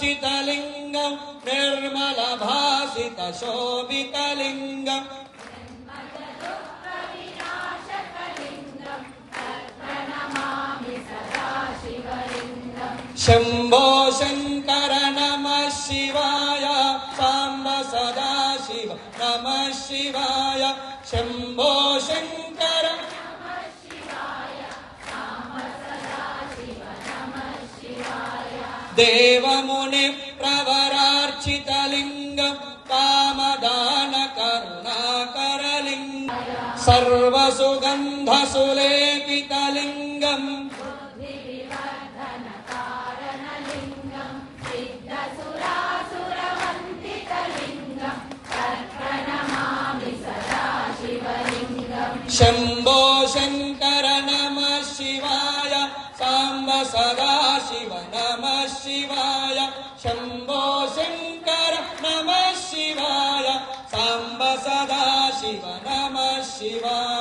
प्रवरार्चितलिङ्गं निर्मलभासितशोभितलिङ्गम् शम्भो शङ्कर नमः शिवाय साम्ब सदाशिव नमः शिवाय शम्भो शङ्कर देवमुनि प्रवरार्चितलिङ्गं कामदानकरुणाकरलिङ्गं सर्वसुगन्धसुलेपितलिङ्गम् शम्भो शङ्कर नमः शिवाय साम्ब सदाशिव नमः शिवाय शम्भो शङ्कर नमः शिवाय साम्ब सदाशिव नमः शिवाय।